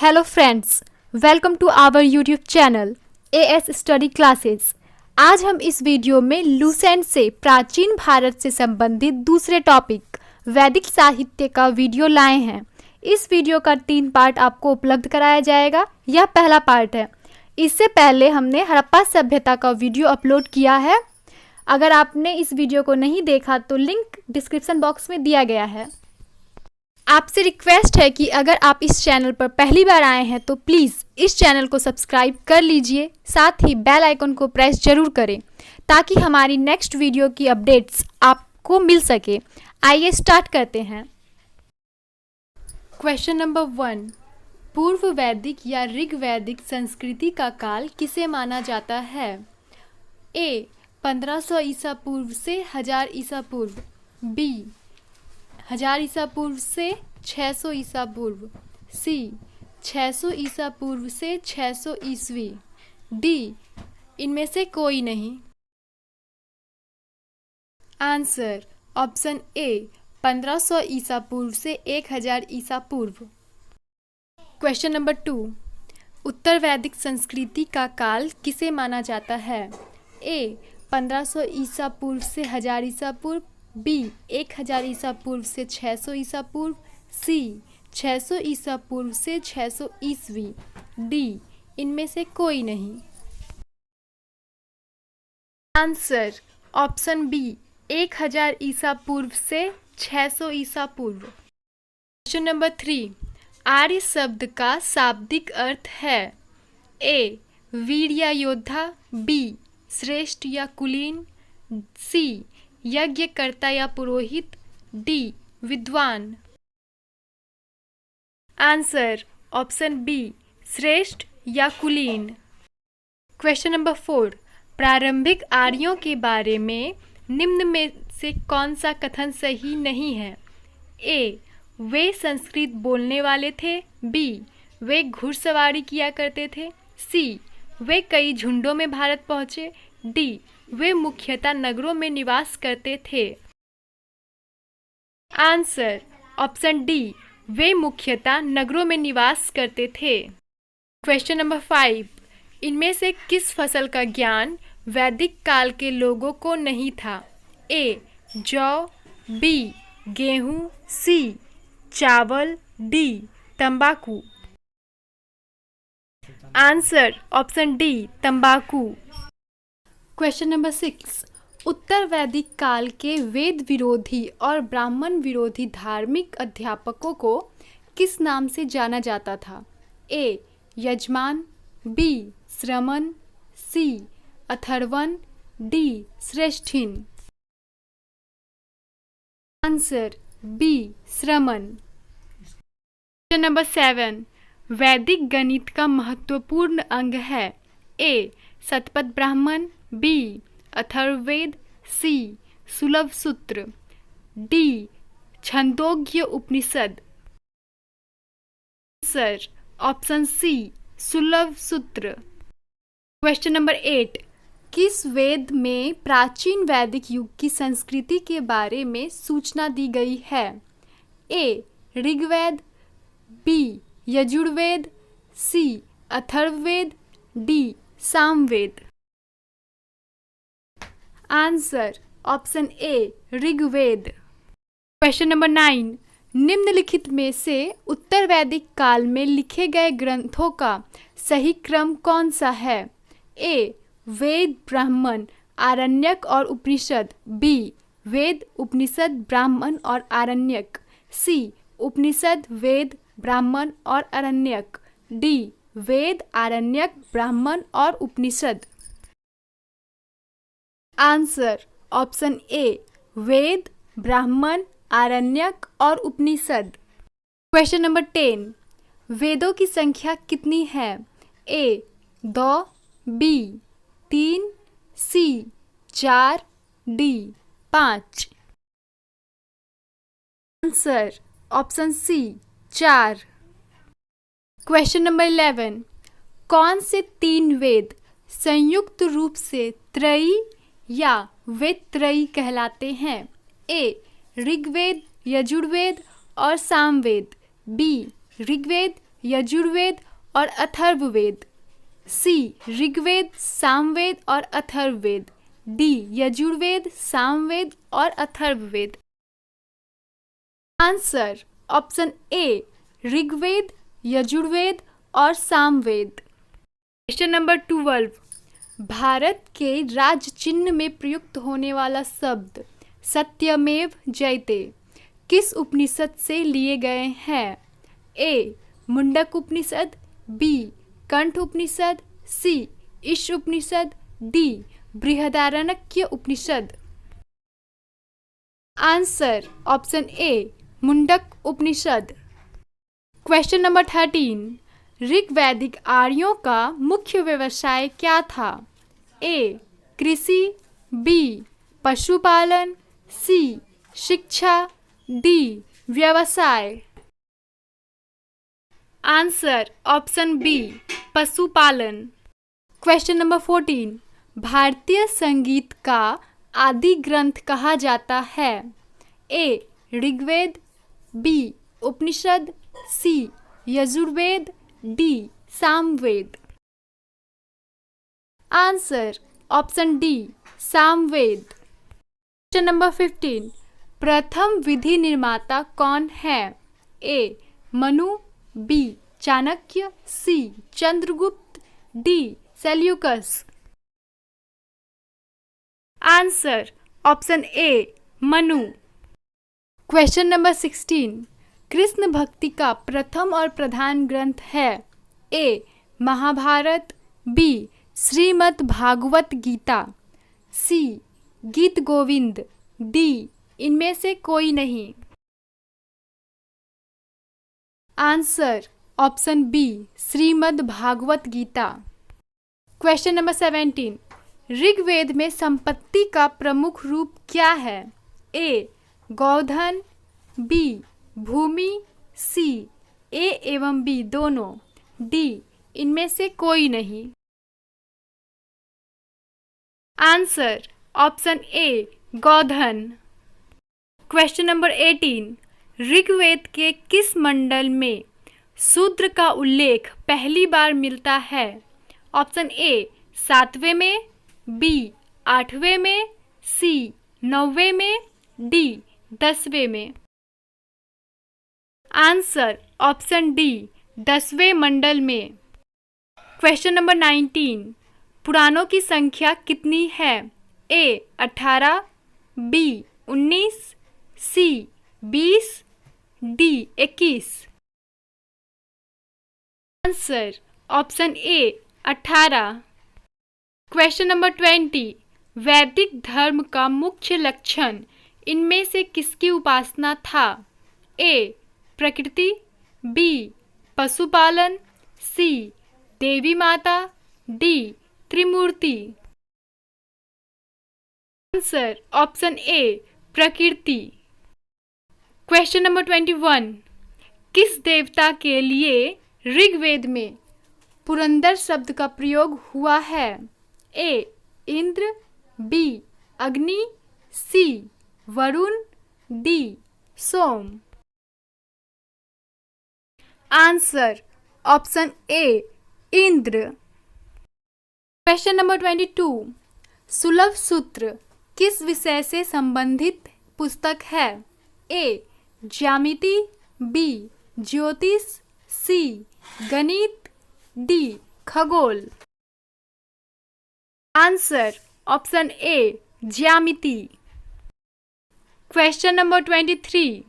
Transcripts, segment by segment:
Hello friends, welcome to our YouTube channel AS study classes. आज हम इस video में लुसेंट से प्राचीन भारत से संबंधित दूसरे टॉपिक वैदिक साहित्य का वीडियो लाए हैं। इस वीडियो का 3 पार्ट आपको उपलब्ध कराया जाएगा। यह पहला पार्ट है। इससे पहले हमने हड़प्पा सभ्यता का वीडियो अपलोड किया है। अगर आपने इस वीडियो को नहीं देखा तो लिंक डिस्क्रिप्शन बॉक्स में दिया गया है। आपसे रिक्वेस्ट है कि अगर आप इस चैनल पर पहली बार आए हैं तो प्लीज़ इस चैनल को सब्सक्राइब कर लीजिए, साथ ही बेल आइकन को प्रेस जरूर करें ताकि हमारी नेक्स्ट वीडियो की अपडेट्स आपको मिल सके। आइए स्टार्ट करते हैं। क्वेश्चन नंबर 1, पूर्व वैदिक या ऋग्वैदिक संस्कृति का काल किसे माना जाता है? ए 1500 ईसा पूर्व से 1000 ईसा पूर्व, बी 1000 ईसा पूर्व से 600 ईसा पूर्व, सी 600 ईसा पूर्व से 600 ईस्वी, डी इनमें से कोई नहीं। आंसर ऑप्शन ए 1500 ईसा पूर्व से 1000 ईसा पूर्व। क्वेश्चन नंबर 2, उत्तर वैदिक संस्कृति का काल किसे माना जाता है? ए 1500 ईसा पूर्व से 1000 ईसा पूर्व, बी 1000 ईसा पूर्व से 600 ईसा पूर्व, सी 600 ईसा पूर्व से 600 ईस्वी, डी इनमें से कोई नहीं। आंसर ऑप्शन बी 1000 ईसा पूर्व से 600 ईसा पूर्व। क्वेश्चन नंबर 3, आर्य शब्द का शाब्दिक अर्थ है? ए वीर या योद्धा, बी श्रेष्ठ या कुलीन, सी यज्ञकर्ता या पुरोहित, डी विद्वान। आंसर ऑप्शन बी श्रेष्ठ या कुलीन। क्वेश्चन नंबर 4, प्रारंभिक आर्यों के बारे में निम्न में से कौन सा कथन सही नहीं है? ए वे संस्कृत बोलने वाले थे, बी वे घुड़सवारी किया करते थे, सी वे कई झुंडों में भारत पहुँचे, डी वे मुख्यतः नगरों में निवास करते थे। आंसर ऑप्शन डी वे मुख्यतः नगरों में निवास करते थे। क्वेश्चन नंबर 5, इनमें से किस फसल का ज्ञान वैदिक काल के लोगों को नहीं था? ए जौ, बी गेहूं, सी चावल, डी तंबाकू। आंसर ऑप्शन डी तंबाकू। क्वेश्चन नंबर 6, उत्तर वैदिक काल के वेद विरोधी और ब्राह्मण विरोधी धार्मिक अध्यापकों को किस नाम से जाना जाता था? ए यजमान, बी श्रमण, सी अथर्वण, डी श्रेष्ठिन। आंसर बी श्रमण। क्वेश्चन नंबर 7, वैदिक गणित का महत्वपूर्ण अंग है? ए शतपथ ब्राह्मण, बी अथर्ववेद, सी सुलभ सूत्र, डी छंदोग्य उपनिषद। आंसर ऑप्शन सी सुलभ सूत्र। क्वेश्चन नंबर 8, किस वेद में प्राचीन वैदिक युग की संस्कृति के बारे में सूचना दी गई है? A Rigveda, B Yajurveda, C Atharvaveda, D Samaveda. Answer option A Rigveda. Question number 9, निम्नलिखित में से उत्तर वैदिक काल में लिखे गए ग्रंथों का सही क्रम कौन सा है? ए वेद, ब्राह्मण, आरण्यक और उपनिषद, बी वेद, उपनिषद, ब्राह्मण और आरण्यक, सी उपनिषद, वेद, ब्राह्मण और आरण्यक, डी वेद, आरण्यक, ब्राह्मण और उपनिषद। आंसर ऑप्शन ए वेद, ब्राह्मण, आरण्यक और उपनिषद। क्वेश्चन नंबर 10, वेदों की संख्या कितनी है? A 2, B 3, C 4, D 5। Answer option C 4। Question number 11, कौन से 3 वेद संयुक्त रूप से त्रयी या वेदत्रयी कहलाते हैं? ए ऋग्वेद, यजुर्वेद और सामवेद, बी ऋग्वेद, यजुर्वेद और अथर्ववेद, सी ऋग्वेद, सामवेद और अथर्ववेद, डी यजुर्वेद, सामवेद और Atharvaveda. Answer option A Rigveda, Yajurveda और सामवेद। क्वेश्चन नंबर 12, भारत के राज्य चिन्ह में प्रयुक्त होने वाला शब्द सत्यमेव जयते किस उपनिषद से लिए गए हैं? ए Mundaka Upanishad, B Kanth Upanishad, C Isha Upanishad, D Brihadaranyaka Upanishad. Answer option A Mundaka Upanishad. Question number 13, ऋग्वैदिक आर्यों का मुख्य व्यवसाय क्या था? ए कृषि, बी पशुपालन, सी शिक्षा, डी व्यवसाय। आंसर ऑप्शन बी पशुपालन। क्वेश्चन नंबर 14, भारतीय संगीत का आदि ग्रंथ कहा जाता है? A Rigveda, B Upanishad, C Yajurveda, D Samaveda. Answer option D Samaveda. Question number 15, प्रथम विधि निर्माता कौन है? A Manu, B Chanakya, C Chandragupta, D Seleucus. Answer option A Manu. Question number 16, कृष्ण भक्ति का प्रथम और प्रधान ग्रंथ है? A Mahabharata, B Shrimad Bhagavat Gita, C गीत गोविंद, डी इनमें से कोई नहीं। Answer option B Shrimad Bhagavat Gita. Question number 17, Rigveda में संपत्ति का प्रमुख रूप क्या है? ए गौधन, बी भूमि, सी ए एवं बी दोनों, डी इनमें से कोई नहीं। आंसर ऑप्शन ए गौधन। क्वेश्चन नंबर 18, ऋग्वेद के किस मंडल में शूद्र का उल्लेख पहली बार मिलता है? ऑप्शन ए 7वें में, बी 8वें में, सी 9वें में, डी 10वें में। आंसर ऑप्शन डी 10वें मंडल में। क्वेश्चन नंबर 19, पुराणों की संख्या कितनी है? A 18, B 19, C 20, D 21। Answer option A 18। Question number 20, वैदिक धर्म का मुख्य लक्षण इनमें से किसकी उपासना था? ए प्रकृति, बी पशुपालन, सी देवी माता, D Trimurti. Answer option A प्रकृति। क्वेश्चन नंबर 21, किस देवता के लिए ऋग्वेद में पुरंदर शब्द का प्रयोग हुआ है? ए Indra, B Agni, C Varuna, D Soma. Answer option A Indra. Question number 22, Sulabh सूत्र किस विषय से संबंधित पुस्तक है? ए ज्यामिति, बी ज्योतिष, सी गणित, डी खगोल। आंसर ऑप्शन ए ज्यामिति। क्वेश्चन नंबर 23,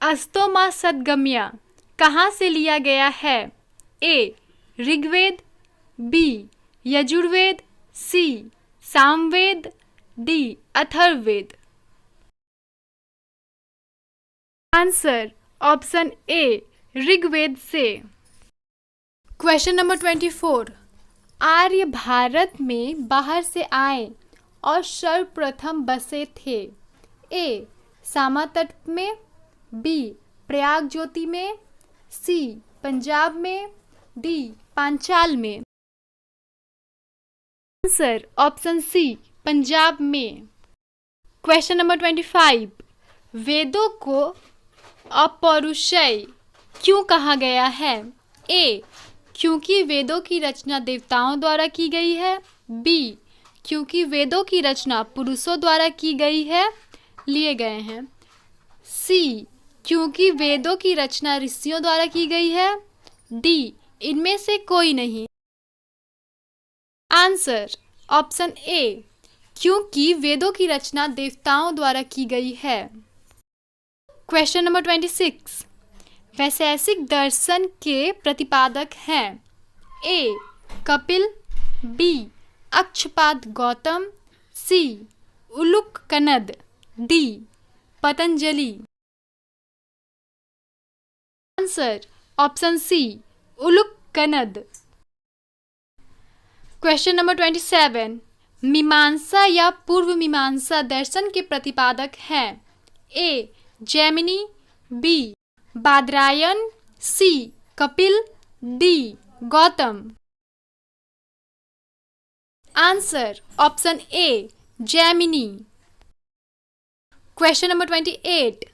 अस्तो मा सद्गम्या कहाँ से लिया गया है? A Rigveda, B Yajurveda, C Samaveda, D Atharvaveda. Answer option A Rigveda से। क्वेश्चन नंबर 24, आर्य भारत में बाहर से आए और सर्वप्रथम बसे थे? ए सामा तट में, बी प्रयाग ज्योति में, सी पंजाब में, डी पांचाल में। आंसर ऑप्शन सी पंजाब में। क्वेश्चन नंबर 25, वेदों को अपौरुषेय क्यों कहा गया है? ए, क्योंकि वेदों की रचना देवताओं द्वारा की गई है। बी, क्योंकि वेदों की रचना पुरुषों द्वारा की गई है, लिए गए हैं। सी, क्योंकि वेदों की रचना ऋषियों द्वारा की गई है। डी, इनमें से कोई नहीं। आंसर ऑप्शन ए, क्योंकि वेदों की रचना देवताओं द्वारा की गई है। क्वेश्चन नंबर 26, वैशेषिक दर्शन के प्रतिपादक हैं। A, Kapil. B, Akshapad Gautam. C, Uluk Kanad. D, Patanjali. Answer option C, Uluk Kanad. Question number 27, Mimamsa या पूर्व मीमांसा दर्शन के प्रतिपादक हैं। A, Jaimini. B, Badarayan. C, Kapil. D, Gautam. Answer option A, Jaimini. Question number 28,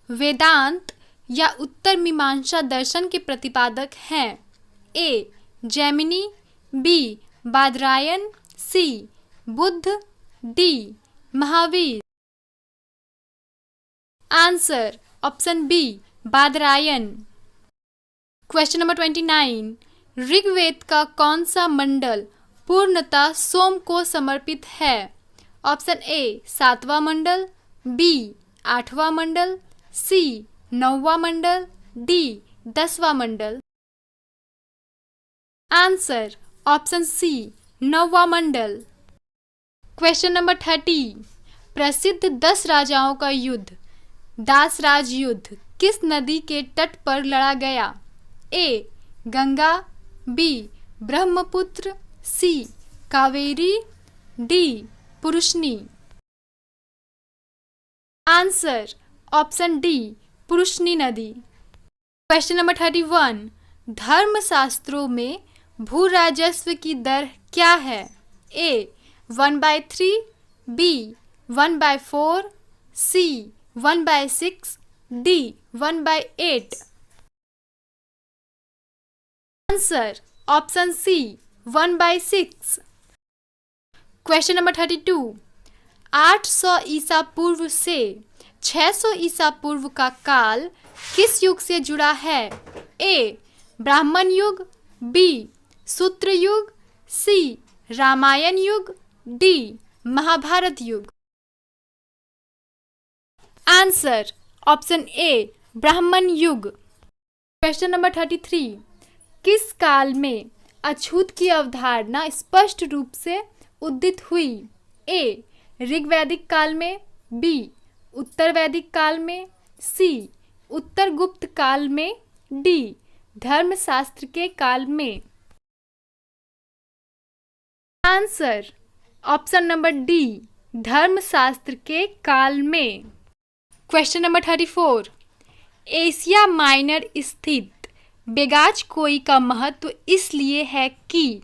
Vedanta या उत्तर मीमांसा दर्शन के प्रतिपादक हैं। A, Jaimini. B, Badarayan. C, Buddha. D, Mahavir. Answer option B, Badarayan. Question number 29, Rigveda का कौन सा मंडल पूर्णतः सोम को समर्पित है। ऑप्शन ए, 7वां मंडल। बी, 8वां मंडल। सी, 9वां मंडल। डी, 10वां मंडल। आंसर ऑप्शन सी, 9वां मंडल। क्वेश्चन नंबर 30, प्रसिद्ध 10 राजाओं का युद्ध दासराज युद्ध किस नदी के तट पर लड़ा गया। A, Ganga. B, Brahmaputra. C, Kaveri. D, Purushni. Answer option D, Purushni नदी। क्वेश्चन नंबर 31, धर्मशास्त्रों में भू राजस्व की दर क्या है। A, 1/3। B, 1/4। C, 1/6। D, 1/8। Answer option C, 1/6। Question number 32, 800 ईसा पूर्व से 600 ईसा पूर्व का काल किस युग से जुड़ा है। ए, ब्राह्मण युग। बी, सूत्र युग। सी, रामायण युग। डी, महाभारत युग। आंसर ऑप्शन ए, ब्राह्मण युग। क्वेश्चन नंबर 33, किस काल में अछूत की अवधारणा स्पष्ट रूप से उदित हुई। ए, ऋग्वैदिक काल में। बी, उत्तर वैदिक काल में। सी, उत्तर गुप्त काल में। डी, धर्मशास्त्र के काल में। आंसर ऑप्शन नंबर डी, धर्मशास्त्र के काल में। क्वेश्चन नंबर 34, एशिया माइनर स्थित बेगाच कोई का महत्व इसलिए है कि।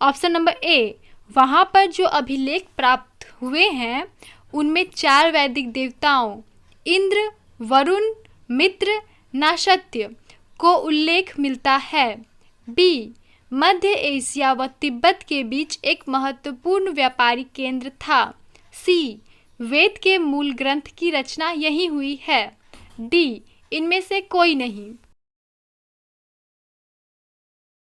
ऑप्शन नंबर ए, वहाँ पर जो अभिलेख प्राप्त हुए हैं उनमें 4 वैदिक देवताओं इंद्र, वरुण, मित्र, नाशत्य को उल्लेख मिलता है। बी, मध्य एशिया व तिब्बत के बीच एक महत्वपूर्ण व्यापारिक केंद्र था। सी, वेद के मूल ग्रंथ की रचना यहीं हुई है। डी, इनमें से कोई नहीं।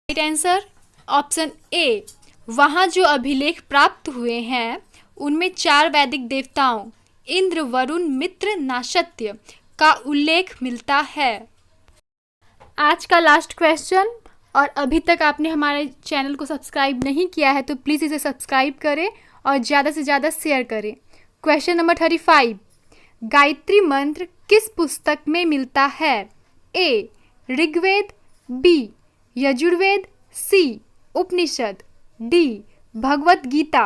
राइट आंसर ऑप्शन ए, वहाँ जो अभिलेख प्राप्त हुए हैं उनमें 4 वैदिक देवताओं इंद्र, वरुण, मित्र, नाशत्य का उल्लेख मिलता है। आज का लास्ट क्वेश्चन, और अभी तक आपने हमारे चैनल को सब्सक्राइब नहीं किया है तो प्लीज़ इसे सब्सक्राइब करें और ज़्यादा से ज़्यादा शेयर करें। क्वेश्चन नंबर 35, गायत्री मंत्र किस पुस्तक में मिलता है। A, Rigveda. B, Yajurveda. C, Upanishad. D, Bhagavat Gita.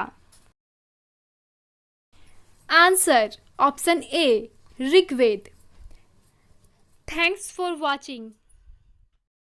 Answer option A, Rigveda. Thanks for watching.